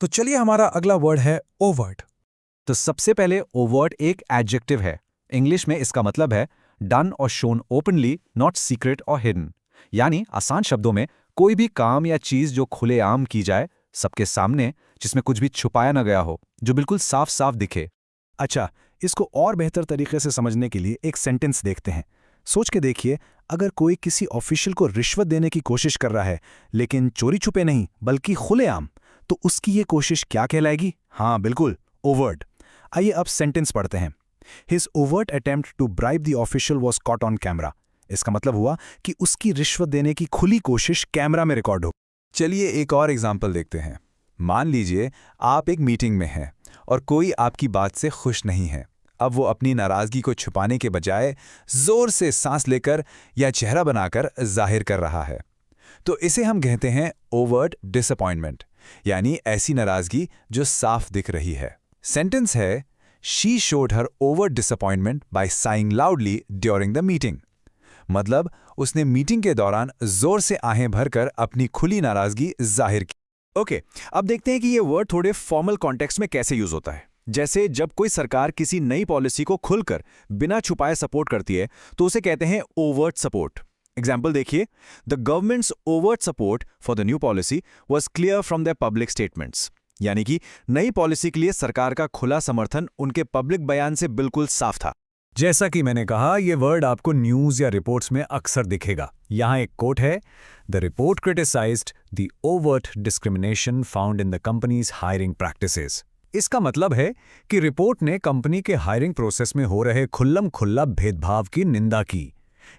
तो चलिए हमारा अगला वर्ड है ओवर्ट। तो सबसे पहले ओवर्ट एक एडजेक्टिव है। इंग्लिश में इसका मतलब है डन और शोन ओपनली, नॉट सीक्रेट और हिडन। यानी आसान शब्दों में कोई भी काम या चीज जो खुलेआम की जाए, सबके सामने, जिसमें कुछ भी छुपाया न गया हो, जो बिल्कुल साफ साफ दिखे। अच्छा, इसको और बेहतर तरीके से समझने के लिए एक सेंटेंस देखते हैं। सोच के देखिए, अगर कोई किसी ऑफिशियल को रिश्वत देने की कोशिश कर रहा है, लेकिन चोरी छुपे नहीं बल्कि खुलेआम, तो उसकी ये कोशिश क्या कहलाएगी? हाँ बिल्कुल, ओवर्ट। आइए अब सेंटेंस पढ़ते हैं। His overt attempt to bribe the official was caught on camera. इसका मतलब हुआ कि उसकी रिश्वत देने की खुली कोशिश कैमरा में रिकॉर्ड हो। चलिए एक और एग्जाम्पल देखते हैं। मान लीजिए आप एक मीटिंग में हैं और कोई आपकी बात से खुश नहीं है। अब वो अपनी नाराजगी को छुपाने के बजाय जोर से सांस लेकर या चेहरा बनाकर जाहिर कर रहा है। तो इसे हम कहते हैं ओवर्ट डिसअपॉइंटमेंट, यानी ऐसी नाराजगी जो साफ दिख रही है। सेंटेंस है she showed her overt disappointment by saying loudly during the meeting. मतलब उसने मीटिंग के दौरान जोर से आहें भरकर अपनी खुली नाराजगी जाहिर की। ओके, अब देखते हैं कि ये वर्ड थोड़े फॉर्मल कॉन्टेक्स्ट में कैसे यूज होता है। जैसे जब कोई सरकार किसी नई पॉलिसी को खुलकर बिना छुपाए सपोर्ट करती है तो उसे कहते हैं ओवर्ट सपोर्ट। एग्जाम्पल देखिए, the government's overt support for the new policy was clear from their public statements. यानी कि नई पॉलिसी के लिए सरकार का खुला समर्थन उनके पब्लिक बयान से बिल्कुल साफ था। जैसा कि मैंने कहा, यह वर्ड आपको न्यूज़ या रिपोर्ट्स में अक्सर दिखेगा। यहाँ एक कोट है, the report criticised the overt discrimination found in the companies hiring practices. इसका मतलब है कि रिपोर्ट ने कंपनी के हायरिंग प्रोसेस में हो रहे खुल्लम खुल्ला भेदभाव की निंदा की।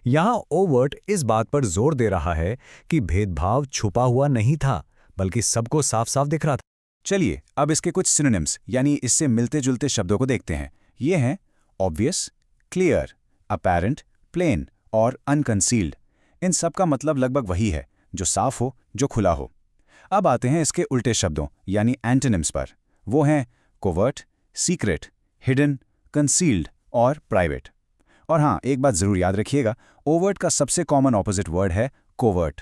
यहाँ ओवर्ट इस बात पर जोर दे रहा है कि भेदभाव छुपा हुआ नहीं था, बल्कि सबको साफ साफ दिख रहा था। चलिए अब इसके कुछ सिनोनिम्स यानी इससे मिलते जुलते शब्दों को देखते हैं। ये हैं ऑब्वियस, क्लियर, अपैरेंट, प्लेन और अनकंसील्ड। इन सब का मतलब लगभग वही है, जो साफ हो, जो खुला हो। अब आते हैं इसके उल्टे शब्दों यानी एंटोनिम्स पर। वो हैं कोवर्ट, सीक्रेट, हिडन, कंसील्ड और प्राइवेट। और हाँ, एक बात जरूर याद रखिएगा, ओवर्ट का सबसे कॉमन ऑपोजिट वर्ड है कोवर्ट।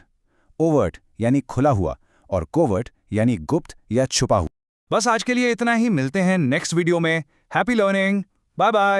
ओवर्ट यानी खुला हुआ और कोवर्ट यानी गुप्त या छुपा हुआ। बस आज के लिए इतना ही, मिलते हैं नेक्स्ट वीडियो में। Happy learning, bye bye.